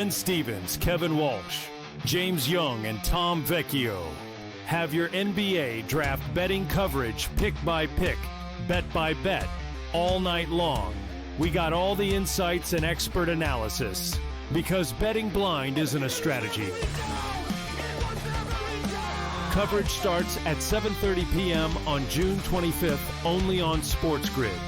Ben Stevens, Kevin Walsh, James Young, and Tom Vecchio have your NBA draft betting coverage pick by pick, bet by bet, all night long. We got all the insights and expert analysis because betting blind isn't a strategy. Coverage starts at 7:30 p.m. on June 25th, only on SportsGrid.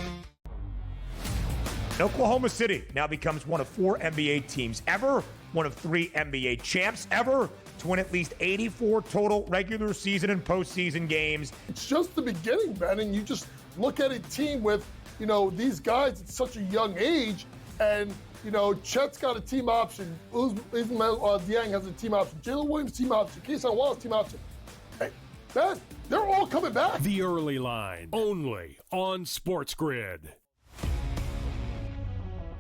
Oklahoma City now becomes one of 4 NBA teams ever, one of 3 NBA champs ever, to win at least 84 total regular season and postseason games. It's just the beginning, Ben, and you just look at a team with, these guys at such a young age, and, Chet's got a team option, Ismail Dieng has a team option, Jalen Williams team option, Keyshawn Wallace team option. Hey, Ben, they're all coming back. The Early Line, only on SportsGrid.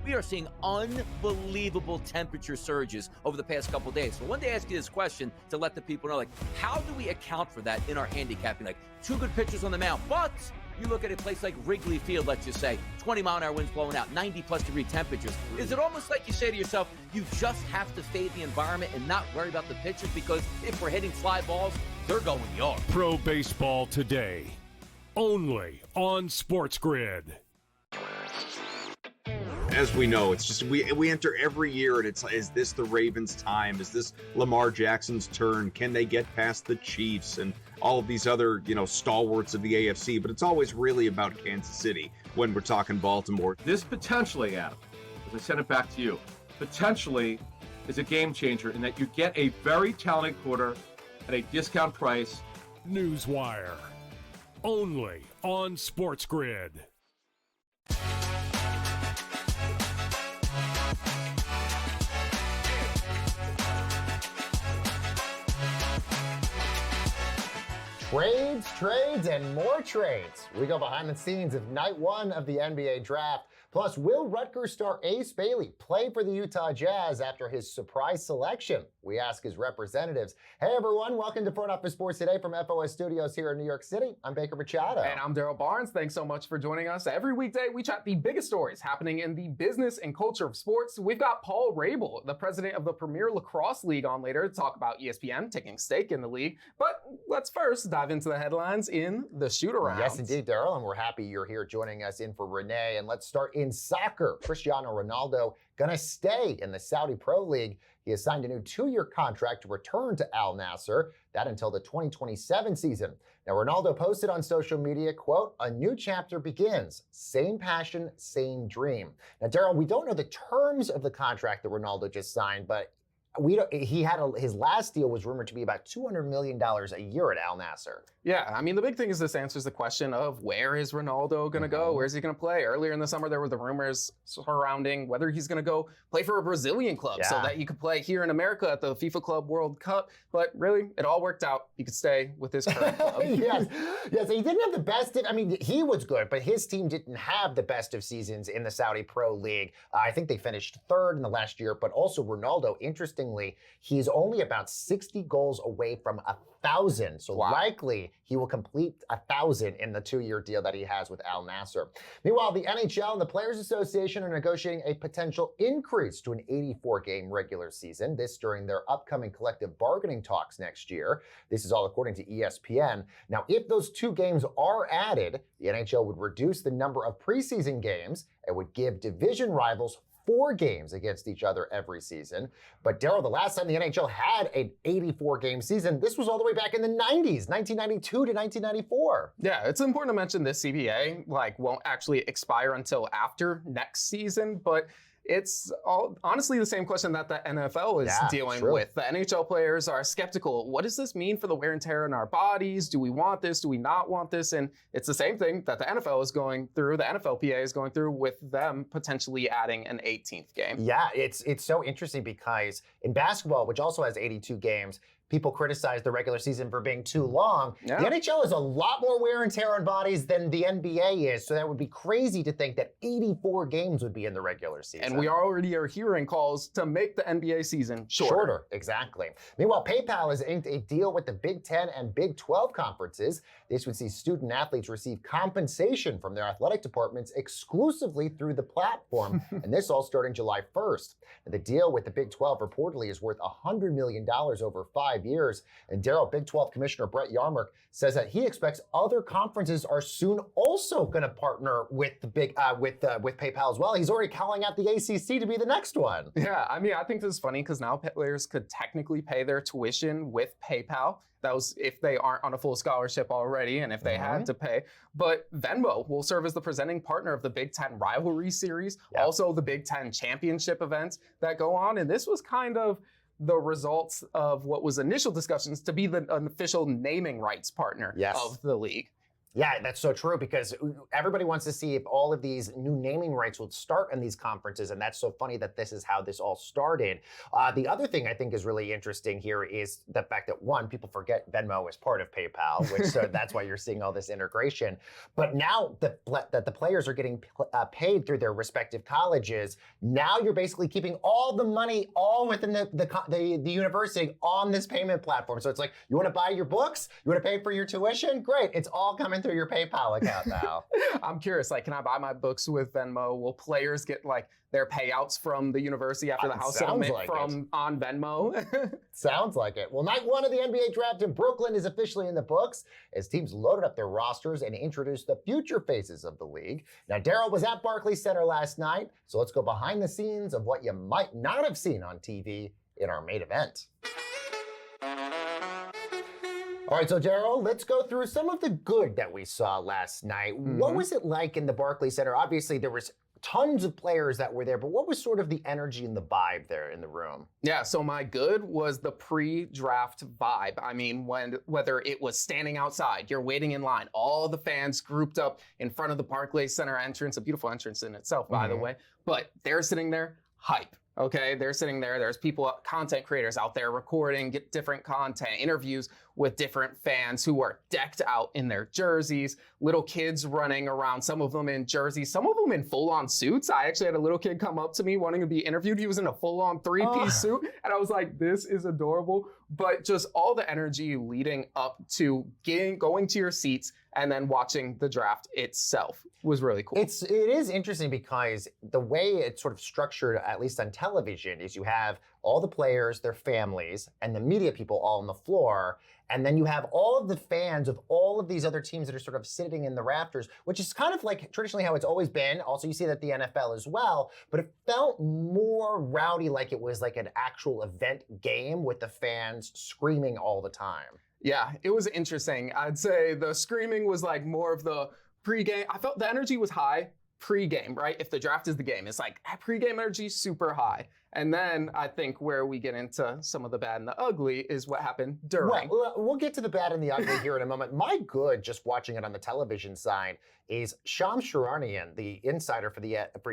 We are seeing unbelievable temperature surges over the past couple of days. So I wanted to ask you this question to let the people know, how do we account for that in our handicapping? 2 good pitchers on the mound, but you look at a place like Wrigley Field, let's just say, 20-mile-an-hour winds blowing out, 90-plus degree temperatures. Is it almost like you say to yourself, you just have to fade the environment and not worry about the pitchers, because if we're hitting fly balls, they're going yard? Pro Baseball Today, only on SportsGrid. As we know, it's just we enter every year and it's, is this the Ravens' time? Is this Lamar Jackson's turn? Can they get past the Chiefs and all of these other, stalwarts of the AFC? But it's always really about Kansas City when we're talking Baltimore. This potentially, Adam, as I send it back to you, potentially is a game changer in that you get a very talented quarter at a discount price. Newswire, only on SportsGrid. Trades, and more trades. We go behind the scenes of night 1 of the NBA draft. Plus, will Rutgers star Ace Bailey play for the Utah Jazz after his surprise selection? We ask his representatives. Hey, everyone. Welcome to Front Office Sports Today from FOS Studios here in New York City. I'm Baker Machado. And I'm Derryl Barnes. Thanks so much for joining us. Every weekday, we chat the biggest stories happening in the business and culture of sports. We've got Paul Rabel, the president of the Premier Lacrosse League, on later to talk about ESPN taking stake in the league. But let's first dive into the headlines in the shoot-around. Yes, indeed, Derryl, and we're happy you're here joining us in for Renee. And let's start in soccer. Cristiano Ronaldo gonna stay in the Saudi Pro League. He has signed a new 2-year contract to return to Al Nassr, that until the 2027 season. Now, Ronaldo posted on social media, quote, "A new chapter begins. Same passion, same dream." Now, Derryl, we don't know the terms of the contract that Ronaldo just signed, but his last deal was rumored to be about $200 million a year at Al Nassr. Yeah, the big thing is this answers the question of where is Ronaldo going to go? Where's he going to play? Earlier in the summer, there were the rumors surrounding whether he's going to go play for a Brazilian club so that he could play here in America at the FIFA Club World Cup. But really, it all worked out. He could stay with his current club. Yes, he didn't have the best he was good, but his team didn't have the best of seasons in the Saudi Pro League. I think they finished 3rd in the last year, but also Ronaldo, interestingly, he's only about 60 goals away from 1,000. So likely he will complete 1,000 in the 2-year deal that he has with Al Nassr. Meanwhile, the NHL and the Players Association are negotiating a potential increase to an 84-game regular season. This during their upcoming collective bargaining talks next year. This is all according to ESPN. Now, if those 2 games are added, the NHL would reduce the number of preseason games and would give division rivals 4 games against each other every season. But Derryl, the last time the NHL had an 84-game season, this was all the way back in the 90s, 1992 to 1994. Yeah, it's important to mention this CBA won't actually expire until after next season, but it's honestly the same question that the NFL is dealing with. The NHL players are skeptical. What does this mean for the wear and tear in our bodies? Do we want this? Do we not want this? And it's the same thing that the NFL is going through, the NFLPA is going through, with them potentially adding an 18th game. Yeah, it's so interesting because in basketball, which also has 82 games, people criticize the regular season for being too long. Yeah. The NHL is a lot more wear and tear on bodies than the NBA is, so that would be crazy to think that 84 games would be in the regular season. And we already are hearing calls to make the NBA season shorter. Exactly. Meanwhile, PayPal has inked a deal with the Big Ten and Big 12 conferences. This would see student athletes receive compensation from their athletic departments exclusively through the platform, and this all starting July 1st. The deal with the Big 12 reportedly is worth $100 million over 5 years, and Derryl, Big 12 Commissioner Brett Yarmark, says that he expects other conferences are soon also going to partner with the with PayPal as well. He's already calling out the ACC to be the next one. Yeah, I mean, I think this is funny because now players could technically pay their tuition with PayPal. That was if they aren't on a full scholarship already and if they had to pay. But Venmo will serve as the presenting partner of the Big Ten Rivalry Series, also the Big Ten Championship events that go on. And this was kind of the results of what was initial discussions to be the official naming rights partner of the league. Yeah, that's so true because everybody wants to see if all of these new naming rights would start in these conferences, and that's so funny that this is how this all started. The other thing I think is really interesting here is the fact that, one, people forget Venmo is part of PayPal, which so that's why you're seeing all this integration. But now that the players are getting paid through their respective colleges, now you're basically keeping all the money all within the university on this payment platform. So it's like, you want to buy your books? You want to pay for your tuition? Great. It's all coming through your PayPal account now. I'm curious, like, can I buy my books with Venmo? Will players get like their payouts from the university after the house settlement like on Venmo? Sounds like it. Well, night one of the NBA draft in Brooklyn is officially in the books as teams loaded up their rosters and introduced the future faces of the league. Now, Derryl was at Barclays Center last night, so let's go behind the scenes of what you might not have seen on TV in our main event. All right, so Derryl, let's go through some of the good that we saw last night. What was it like in the Barclays Center? Obviously, there was tons of players that were there, but what was sort of the energy and the vibe there in the room? Yeah, so my good was the pre-draft vibe. I mean, whether it was standing outside, you're waiting in line, all the fans grouped up in front of the Barclays Center entrance, a beautiful entrance in itself, by the way, but they're sitting there, hype. Okay, they're sitting there. There's people, content creators out there recording, get different content, interviews with different fans who are decked out in their jerseys, little kids running around, some of them in jerseys, some of them in full-on suits. I actually had a little kid come up to me wanting to be interviewed. He was in a full-on three-piece suit, and I was like, this is adorable. But just all the energy leading up to going to your seats and then watching the draft itself was really cool. It is interesting because the way it's sort of structured, at least on television, is you have all the players, their families, and the media people all on the floor. And then you have all of the fans of all of these other teams that are sort of sitting in the rafters, which is kind of like traditionally how it's always been. Also, you see that at the NFL as well, but it felt more rowdy, like it was like an actual event game with the fans screaming all the time. Yeah, it was interesting. I'd say the screaming was like more of the pregame. I felt the energy was high pregame, right? If the draft is the game, it's like pregame energy super high. And then I think where we get into some of the bad and the ugly is what happened during. Well, we'll get to the bad and the ugly here in a moment. My good, just watching it on the television side, is Shams Charania, the insider for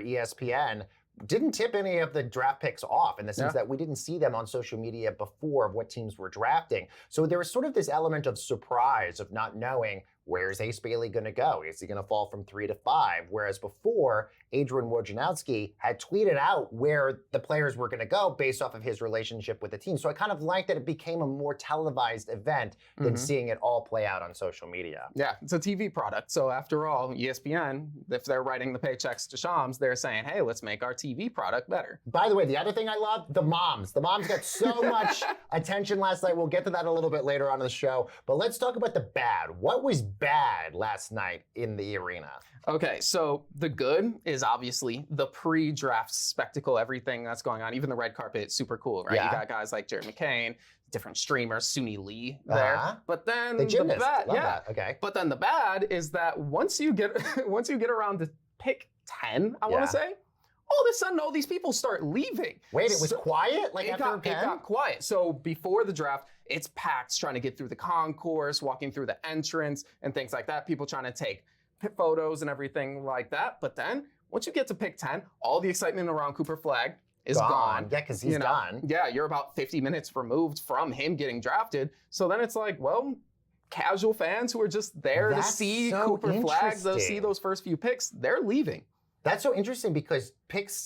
ESPN, didn't tip any of the draft picks off in the sense that we didn't see them on social media before of what teams were drafting. So there was sort of this element of surprise of not knowing, where's Ace Bailey going to go? Is he going to fall from 3 to 5? Whereas before, Adrian Wojnarowski had tweeted out where the players were going to go based off of his relationship with the team. So I kind of like that it became a more televised event than seeing it all play out on social media. Yeah, it's a TV product. So after all, ESPN, if they're writing the paychecks to Shams, they're saying, hey, let's make our TV product better. By the way, the other thing I love, the moms. The moms got so much attention last night. We'll get to that a little bit later on in the show. But let's talk about the bad. What was bad last night in the arena? Okay, so the good is obviously the pre-draft spectacle, everything that's going on. Even the red carpet, super cool, right? You got guys like Jared McCain, different streamers, Suni Lee there. But then the bad, But then the bad is that once you get around to pick 10, I want to say, all of a sudden all these people start leaving. Wait, it was quiet? Like it got quiet. So before the draft, it's packed trying to get through the concourse, walking through the entrance and things like that. People trying to take photos and everything like that. But then once you get to pick 10, all the excitement around Cooper Flagg is gone. Yeah, because he's gone. Yeah, you're about 50 minutes removed from him getting drafted. So then it's like, well, casual fans who are just there to see Cooper Flag, to see those first few picks, they're leaving. That's so interesting because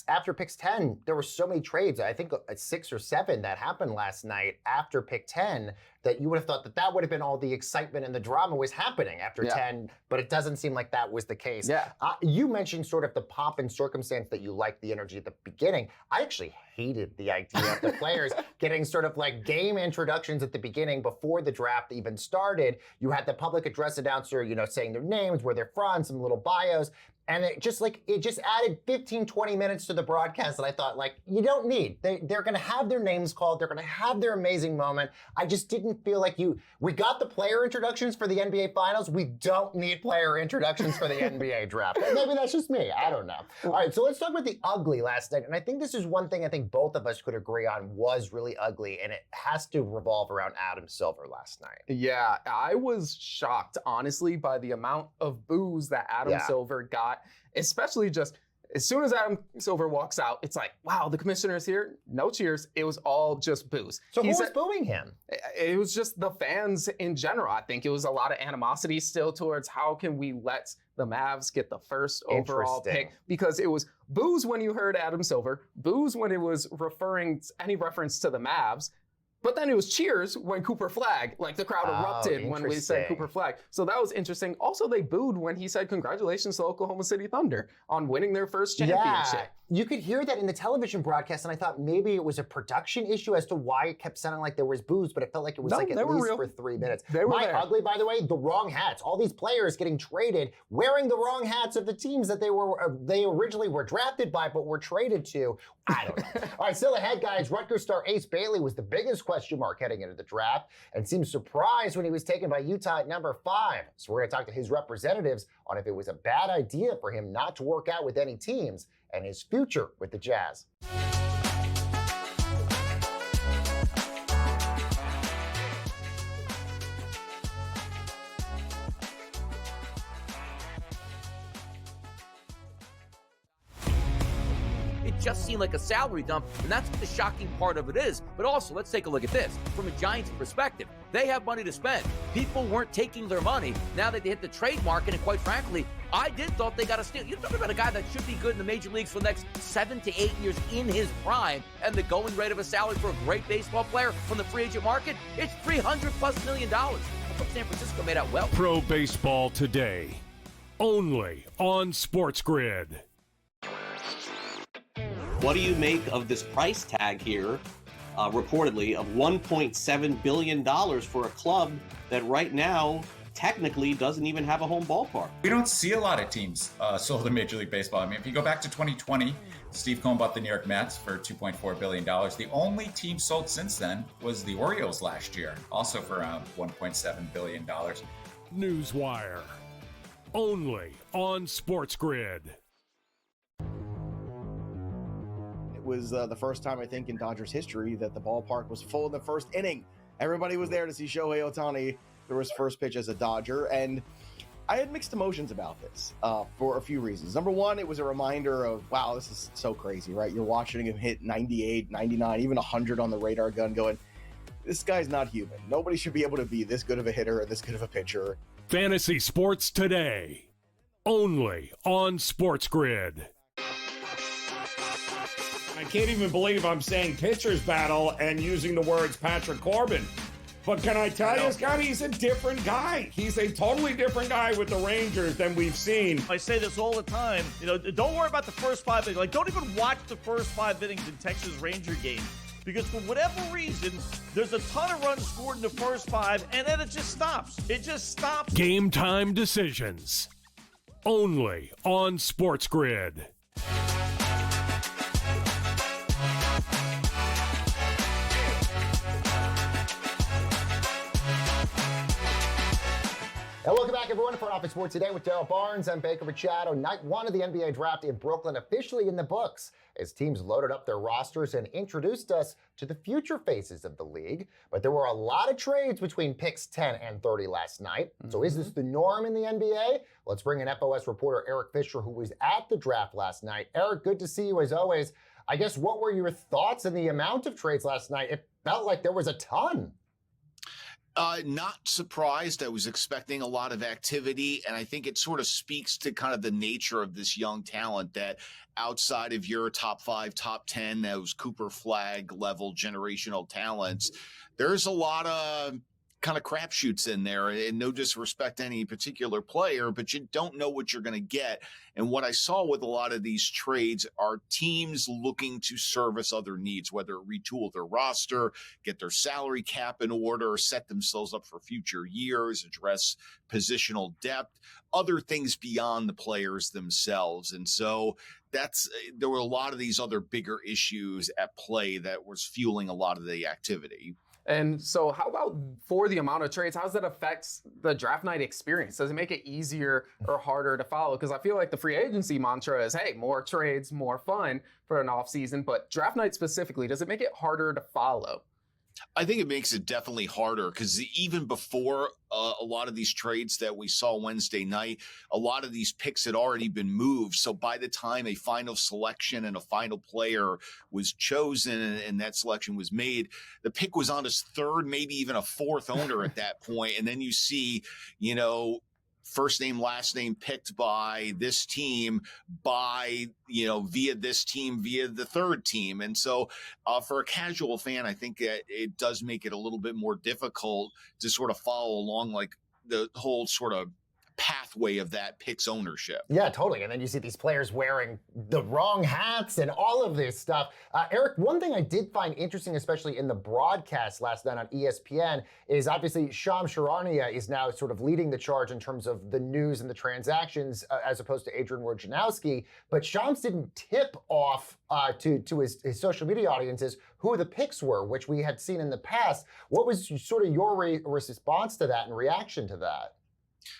after picks 10, there were so many trades. I think 6 or 7 that happened last night after pick 10 that you would have thought that would have been all the excitement and the drama was happening after 10, but it doesn't seem like that was the case. Yeah. You mentioned sort of the pomp and circumstance that you liked the energy at the beginning. I actually hated the idea of the players getting sort of like game introductions at the beginning before the draft even started. You had the public address announcer, saying their names, where they're from, some little bios. And it just added 15, 20 minutes to the broadcast that I thought, you don't need. They're going to have their names called. They're going to have their amazing moment. I just didn't feel like we got the player introductions for the NBA Finals. We don't need player introductions for the NBA draft. Maybe that's just me. I don't know. All right, so let's talk about the ugly last night. And I think this is one thing I think both of us could agree on was really ugly, and it has to revolve around Adam Silver last night. Yeah, I was shocked, honestly, by the amount of boos that Adam Silver got. Especially just as soon as Adam Silver walks out, it's like, wow, the commissioner's here. No cheers. It was all just boos. So who was booing him? It was just the fans in general. I think it was a lot of animosity still towards how can we let the Mavs get the first overall pick, because it was boos when you heard Adam Silver, boos when it was any reference to the Mavs. But then it was cheers when Cooper Flag, the crowd erupted when we said Cooper Flag. So that was interesting. Also, they booed when he said congratulations to Oklahoma City Thunder on winning their first championship. Yeah, you could hear that in the television broadcast, and I thought maybe it was a production issue as to why it kept sounding like there was boos, but it felt like it was at least for 3 minutes. They were there. Ugly, by the way, the wrong hats. All these players getting traded wearing the wrong hats of the teams that they originally were drafted by but were traded to. I don't know. All right, still ahead, guys. Rutgers star Ace Bailey was the biggest question mark heading into the draft and seemed surprised when he was taken by Utah at number 5. So we're going to talk to his representatives on if it was a bad idea for him not to work out with any teams and his future with the Jazz. Just seemed like a salary dump, and that's what the shocking part of it is. But also, let's take a look at this. From a Giants perspective, they have money to spend. People weren't taking their money. Now that they hit the trade market, and quite frankly, I thought they got a steal. You're talking about a guy that should be good in the major leagues for the next 7 to 8 years in his prime, and the going rate of a salary for a great baseball player from the free agent market, it's $300+ million. I thought San Francisco made out well. Pro Baseball Today, only on SportsGrid. What do you make of this price tag here, reportedly, of $1.7 billion for a club that right now technically doesn't even have a home ballpark? We don't see a lot of teams sold in Major League Baseball. I mean, if you go back to 2020, Steve Cohen bought the New York Mets for $2.4 billion. The only team sold since then was the Orioles last year, also for around $1.7 billion. Newswire, only on SportsGrid. It was the first time, I think, in Dodgers history that the ballpark was full in the first inning. Everybody was there to see Shohei Ohtani throw his first pitch as a Dodger, and I had mixed emotions about this for a few reasons. Number one, it was a reminder of, wow, this is so crazy, right? You're watching him hit 98, 99, even 100 on the radar gun going, this guy's not human. Nobody should be able to be this good of a hitter or this good of a pitcher. Fantasy Sports Today, only on SportsGrid. I can't even believe I'm saying pitcher's battle and using the words Patrick Corbin. But can I tell you, Scott, he's a different guy. He's a totally different guy with the Rangers than we've seen. I say this all the time. Don't worry about the first 5 innings. Don't even watch the first 5 innings in Texas Ranger game. Because for whatever reason, there's a ton of runs scored in the first 5, and then it just stops. It just stops. Game time decisions, only on SportsGrid. And welcome back, everyone, to Front Office Sports Today with Derryl Barnes and Baker Machado. Night 1 of the NBA draft in Brooklyn officially in the books as teams loaded up their rosters and introduced us to the future faces of the league. But there were a lot of trades between picks 10 and 30 last night. So is this the norm in the NBA? Let's bring in FOS reporter Eric Fisher, who was at the draft last night. Eric, good to see you as always. I guess what were your thoughts on the amount of trades last night? It felt like there was a ton. Not surprised. I was expecting a lot of activity, and I think it sort of speaks to kind of the nature of this young talent that outside of your top 5, top 10, those Cooper Flag level generational talents, there's a lot of kind of crapshoots in there, and no disrespect to any particular player, but you don't know what you're going to get. And what I saw with a lot of these trades are teams looking to service other needs, whether retool their roster, get their salary cap in order, set themselves up for future years, address positional depth, other things beyond the players themselves. And so there were a lot of these other bigger issues at play that was fueling a lot of the activity. And so how about for the amount of trades, how does that affect the draft night experience? Does it make it easier or harder to follow? Because I feel like the free agency mantra is, hey, more trades, more fun for an offseason. But draft night specifically, does it make it harder to follow? I think it makes it definitely harder because even before a lot of these trades that we saw Wednesday night, a lot of these picks had already been moved. So by the time a final selection and a final player was chosen and that selection was made, the pick was on his third, maybe even a fourth owner at that point. And then you see, first name, last name picked by this team via this team, via the third team. And so for a casual fan, I think it does make it a little bit more difficult to sort of follow along like the whole sort of pathway of that pick's ownership. Yeah, totally. And then you see these players wearing the wrong hats and all of this stuff. Eric, one thing I did find interesting, especially in the broadcast last night on ESPN, is obviously Shams Charania is now sort of leading the charge in terms of the news and the transactions as opposed to Adrian Wojnarowski. But Shams didn't tip off to his social media audiences who the picks were, which we had seen in the past. What was sort of your response to that and reaction to that?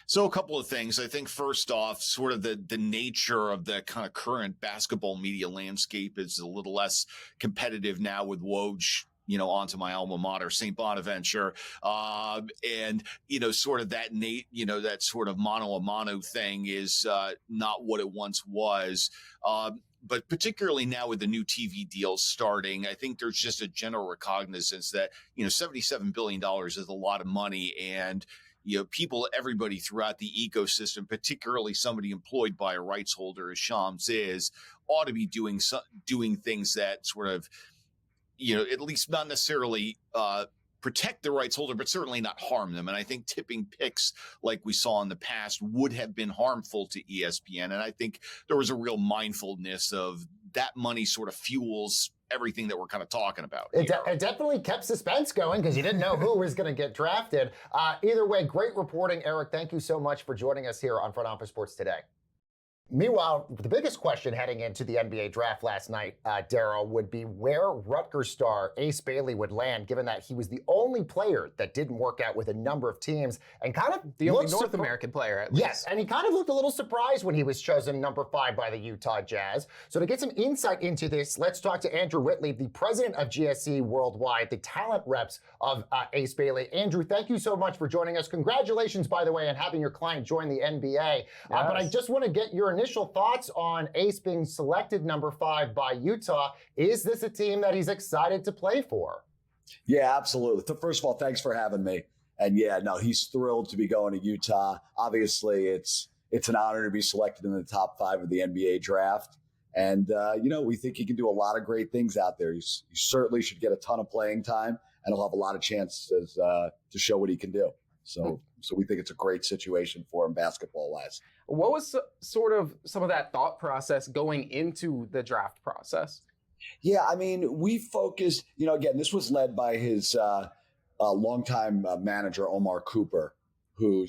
So a couple of things. I think first off, sort of the nature of the kind of current basketball media landscape is a little less competitive now with Woj, onto my alma mater, St. Bonaventure. And, sort of that that sort of mano a mano thing is not what it once was. But particularly now with the new TV deals starting, I think there's just a general recognizance that, $77 billion is a lot of money. And everybody throughout the ecosystem, particularly somebody employed by a rights holder as Shams is, ought to be doing things that sort of, at least not necessarily protect the rights holder, but certainly not harm them. And I think tipping picks like we saw in the past would have been harmful to ESPN. And I think there was a real mindfulness of that money sort of fuels everything that we're kind of talking about. It definitely kept suspense going because you didn't know who was going to get drafted. Either way, great reporting, Eric. Thank you so much for joining us here on Front Office Sports today. Meanwhile, the biggest question heading into the NBA draft last night, Derryl, would be where Rutgers star Ace Bailey would land, given that he was the only player that didn't work out with a number of teams and kind of the only North American player, at least. Yes, and he kind of looked a little surprised when he was chosen number 5 by the Utah Jazz. So to get some insight into this, let's talk to Andrew Whitley, the president of GSC Worldwide, the talent reps of Ace Bailey. Andrew, thank you so much for joining us. Congratulations, by the way, on having your client join the NBA. Yes. But I just want to get your initial thoughts on Ace being selected number 5 by Utah. Is this a team that he's excited to play for? Yeah, absolutely. First of all, thanks for having me. And yeah, no, he's thrilled to be going to Utah. Obviously, it's an honor to be selected in the top 5 of the NBA draft. And, we think he can do a lot of great things out there. He certainly should get a ton of playing time, and he'll have a lot of chances to show what he can do. So we think it's a great situation for him basketball-wise. What was sort of some of that thought process going into the draft process? Yeah, I mean, we focused, again, this was led by his longtime manager, Omar Cooper, who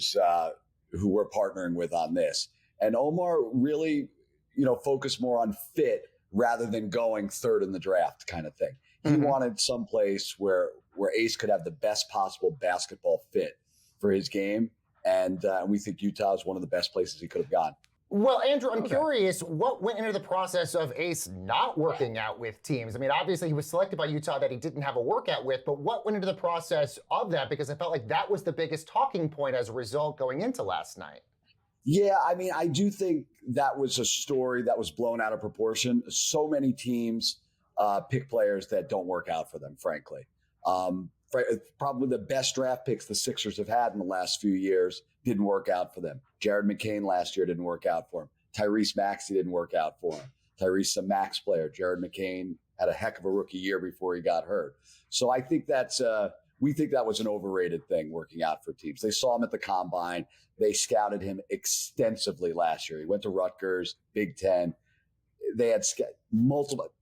we're partnering with on this. And Omar really, focused more on fit rather than going third in the draft kind of thing. He wanted someplace where Ace could have the best possible basketball fit for his game. And we think Utah is one of the best places he could have gone. Well, Andrew, I'm curious, what went into the process of Ace not working out with teams? I mean, obviously he was selected by Utah that he didn't have a workout with, but what went into the process of that? Because I felt like that was the biggest talking point as a result going into last night. Yeah, I mean, I do think that was a story that was blown out of proportion. So many teams pick players that don't work out for them, frankly. Probably the best draft picks the Sixers have had in the last few years didn't work out for them. Jared McCain last year didn't work out for him. Tyrese Maxey didn't work out for him. Tyrese, a max player. Jared McCain had a heck of a rookie year before he got hurt. So I think we think that was an overrated thing working out for teams. They saw him at the Combine. They scouted him extensively last year. He went to Rutgers, Big Ten. They had multiple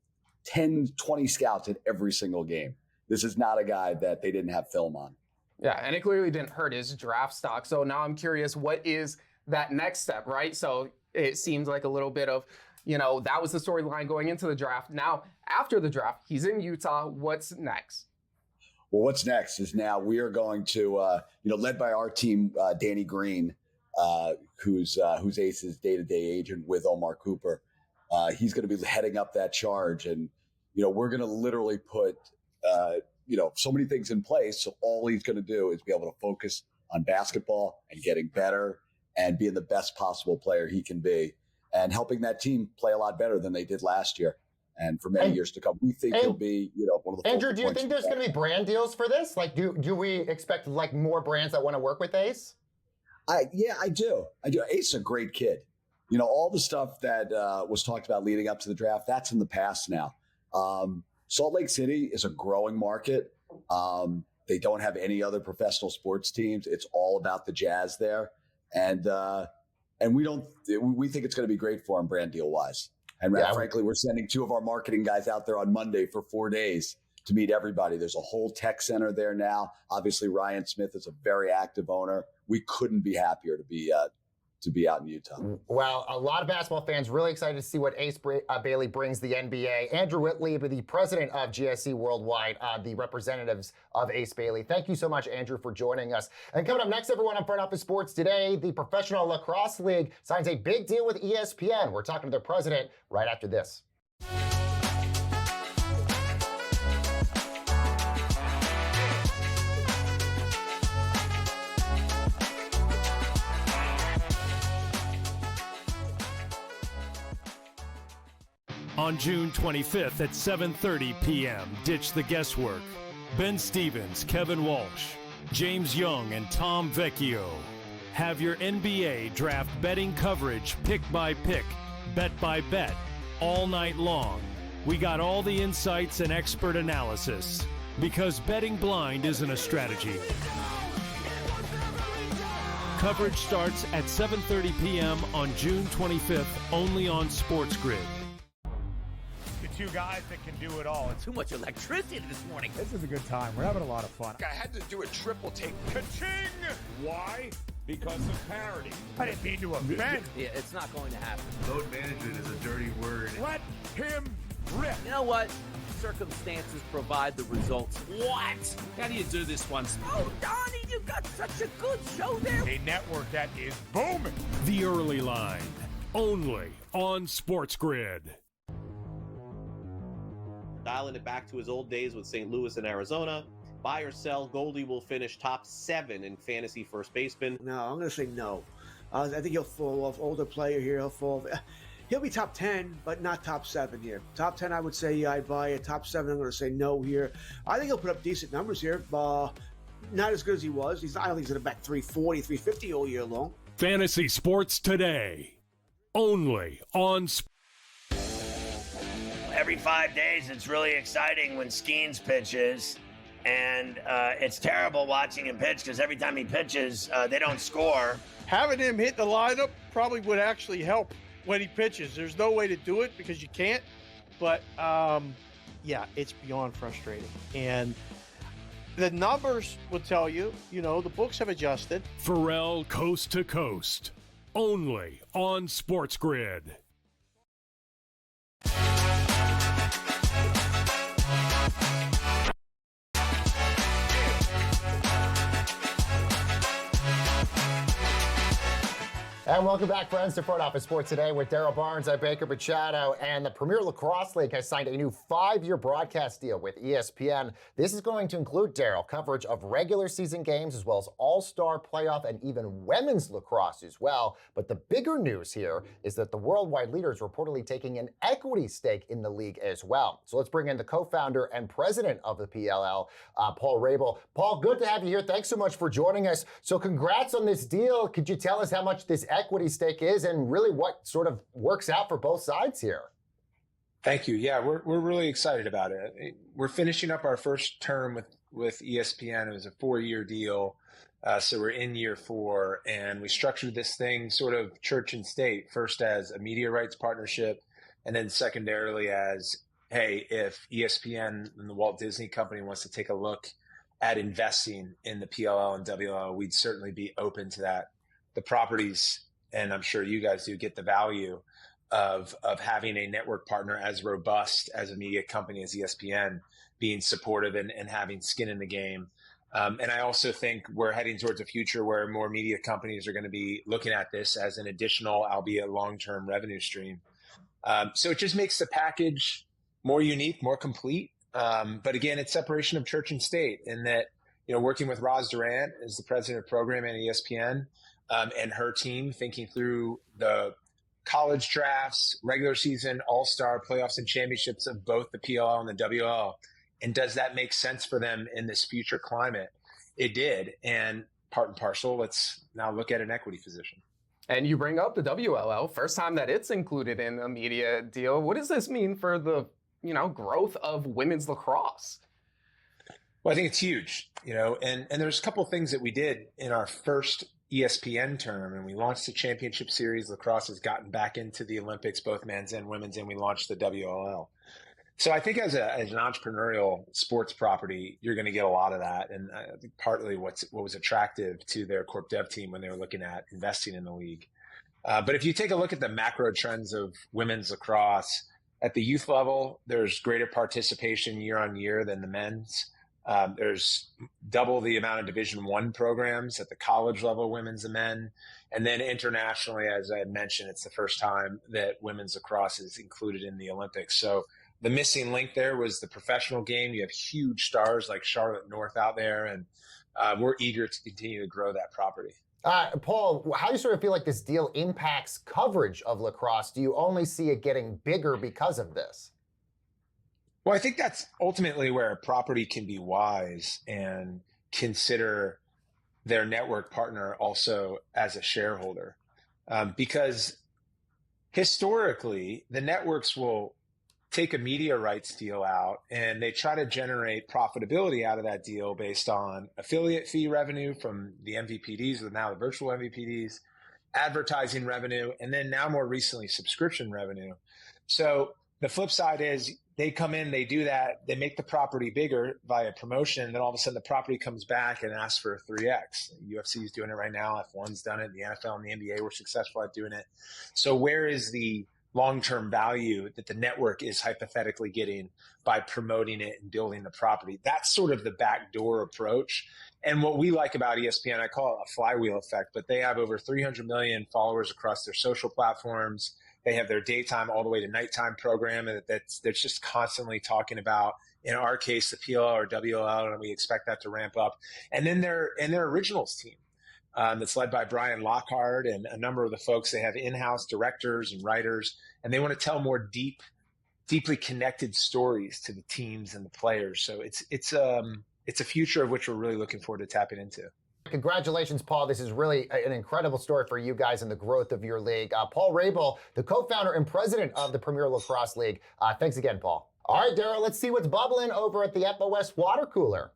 10, 20 scouts in every single game. This is not a guy that they didn't have film on. Yeah, and it clearly didn't hurt his draft stock. So now I'm curious, what is that next step, right? So it seems like a little bit of, that was the storyline going into the draft. Now, after the draft, he's in Utah. What's next? Well, what's next is now we are going to, led by our team, Danny Green, who's Ace's day-to-day agent with Omar Cooper. He's going to be heading up that charge. And, we're going to literally put, so many things in place. So all he's going to do is be able to focus on basketball and getting better and being the best possible player he can be and helping that team play a lot better than they did last year. And for many years to come, we think he'll be, one of the. Andrew, do you think there's going to be brand deals for this? Like, do we expect more brands that want to work with Ace? Yeah, I do. Ace is a great kid. All the stuff that was talked about leading up to the draft, that's in the past now. Salt Lake City is a growing market. They don't have any other professional sports teams. It's all about the Jazz there. And we think it's going to be great for him brand deal wise. And frankly, we're sending 2 of our marketing guys out there on Monday for 4 days to meet everybody. There's a whole tech center there now. Obviously, Ryan Smith is a very active owner. We couldn't be happier to be out in Utah. Well, a lot of basketball fans really excited to see what Ace Bailey brings the NBA. Andrew Whitley, the president of GSC Worldwide, the representatives of Ace Bailey. Thank you so much, Andrew, for joining us. And coming up next, everyone, on Front Office Sports today, the Professional Lacrosse League signs a big deal with ESPN. We're talking to their president right after this. On June 25th at 7:30 p.m., ditch the guesswork. Ben Stevens, Kevin Walsh, James Young, and Tom Vecchio have your NBA draft betting coverage pick by pick, bet by bet, all night long. We got all the insights and expert analysis because betting blind isn't a strategy. Coverage starts at 7:30 p.m. on June 25th, only on SportsGrid. 2 guys that can do it all. Too much electricity this morning. This is a good time. We're having a lot of fun. I had to do a triple take. Ka-ching! Why? Because of parity. I didn't mean to offend. Yeah, it's not going to happen. Load management is a dirty word. Let him rip. You know what? Circumstances provide the results. What? How do you do this one? Oh, Donnie, you got such a good show there. A network that is booming. The Early Line, only on SportsGrid. Dialing it back to his old days with St. Louis and Arizona. Buy or sell, Goldie will finish top 7 in fantasy first baseman. No, I'm going to say no. I think he'll fall off. Older player here, he'll be top 10, but not top 7 here. Top 10, I would say I'd buy it. Top 7, I'm going to say no here. I think he'll put up decent numbers here. Not as good as he was. I don't think he's going to bat 340, 350 all year long. Fantasy Sports Today, only on Every 5 days, it's really exciting when Skeens pitches, and it's terrible watching him pitch because every time he pitches, they don't score. Having him hit the lineup probably would actually help when he pitches. There's no way to do it because you can't, but yeah, it's beyond frustrating. And the numbers will tell you, the books have adjusted. Pharrell Coast to Coast, only on SportsGrid. And welcome back, friends, to Front Office Sports Today with Derryl Barnes. I'm Baker Machado, and the Premier Lacrosse League has signed a new 5-year broadcast deal with ESPN. This is going to include, Derryl, coverage of regular season games as well as all-star playoff and even women's lacrosse as well. But the bigger news here is that the worldwide leader is reportedly taking an equity stake in the league as well. So let's bring in the co-founder and president of the PLL, Paul Rabel. Paul, good to have you here. Thanks so much for joining us. So congrats on this deal. Could you tell us how much this equity stake is and really what sort of works out for both sides here? Thank you. Yeah, we're really excited about it. We're finishing up our first term with ESPN. It was a 4-year deal. So we're in year 4, and we structured this thing sort of church and state, first as a media rights partnership, and then secondarily as, hey, if ESPN and the Walt Disney Company wants to take a look at investing in the PLL and WLL, we'd certainly be open to that. The properties, and I'm sure you guys do, get the value of having a network partner as robust as a media company as ESPN, being supportive and having skin in the game. And I also think we're heading towards a future where more media companies are going to be looking at this as an additional, albeit long-term revenue stream. So it just makes the package more unique, more complete. But again, it's separation of church and state in that, working with Roz Durant as the president of programming at ESPN, and her team thinking through the college drafts, regular season, all-star playoffs and championships of both the PLL and the WLL. And does that make sense for them in this future climate? It did. And part and parcel, let's now look at an equity position. And you bring up the WLL, first time that it's included in a media deal. What does this mean for the, growth of women's lacrosse? Well, I think it's huge, and there's a couple of things that we did in our first ESPN term, and we launched the championship series. Lacrosse has gotten back into the Olympics, both men's and women's, and we launched the WLL. So I think as an entrepreneurial sports property, you're going to get a lot of that. And I think partly what was attractive to their corp dev team when they were looking at investing in the league. But if you take a look at the macro trends of women's lacrosse, at the youth level, there's greater participation year on year than the men's. There's double the amount of Division I programs at the college level, women's and men. And then internationally, as I had mentioned, it's the first time that women's lacrosse is included in the Olympics. So the missing link there was the professional game. You have huge stars like Charlotte North out there, and we're eager to continue to grow that property. Paul, how do you sort of feel like this deal impacts coverage of lacrosse? Do you only see it getting bigger because of this? Well, I think that's ultimately where a property can be wise and consider their network partner also as a shareholder. Because historically, the networks will take a media rights deal out and they try to generate profitability out of that deal based on affiliate fee revenue from the MVPDs, or now the virtual MVPDs, advertising revenue, and then now more recently subscription revenue. So the flip side is they come in, they do that, they make the property bigger via promotion, then all of a sudden the property comes back and asks for a 3X. UFC is doing it right now, F1's done it, the NFL and the NBA were successful at doing it. So where is the long-term value that the network is hypothetically getting by promoting it and building the property? That's sort of the backdoor approach. And what we like about ESPN, I call it a flywheel effect, but they have over 300 million followers across their social platforms. They have their daytime all the way to nighttime program that's just constantly talking about, in our case, the PLL or WLL, and we expect that to ramp up. And then their originals team. That's led by Brian Lockhart and a number of the folks. They have in-house directors and writers, and they want to tell more deeply connected stories to the teams and the players. So it's a future of which we're really looking forward to tapping into. Congratulations, Paul. This is really an incredible story for you guys and the growth of your league. Paul Rabel, the co-founder and president of the Premier Lacrosse League. Thanks again, Paul. All right, Derryl, let's see what's bubbling over at the FOS water cooler.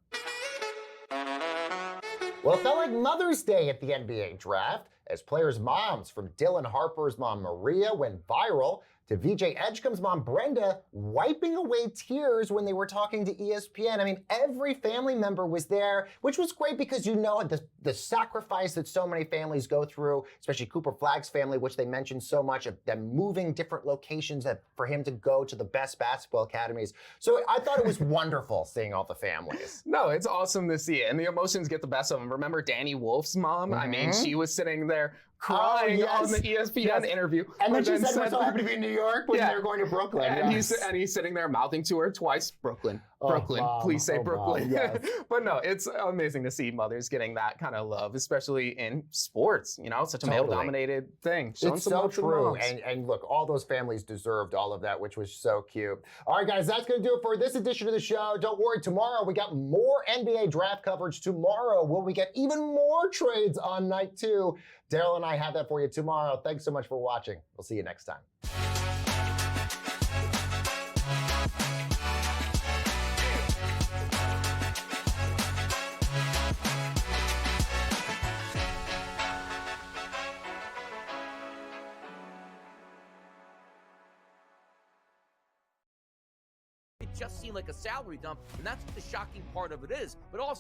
Well, it felt like Mother's Day at the NBA draft as players' moms, from Dylan Harper's mom Maria went viral to VJ Edgecombe's mom Brenda wiping away tears when they were talking to ESPN. I mean, every family member was there, which was great because the sacrifice that so many families go through, especially Cooper Flagg's family, which they mentioned so much, of them moving different locations for him to go to the best basketball academies. So I thought it was wonderful seeing all the families. No, it's awesome to see it, and the emotions get the best of them. Remember Danny Wolf's mom? Mm-hmm. I mean, she was sitting there crying on the ESPN interview. And then she but said, we're so happy to be in New York when they're going to Brooklyn. And, Yes. he's sitting there mouthing to her twice, Brooklyn, Oh, Brooklyn, Mom. please say Oh, Brooklyn. Mom. Yes. But no, it's amazing to see mothers getting that kind of love, especially in sports, you know, such a male-dominated thing. Showing It's some so love to the true. moms. And look, all those families deserved all of that, which was so cute. All right, guys, that's going to do it for this edition of the show. Don't worry, tomorrow we got more NBA draft coverage. Tomorrow, will we get even more trades on night 2? Derryl and I have that for you tomorrow. Thanks so much for watching. We'll see you next time. It just seemed like a salary dump, and that's what the shocking part of it is. But also,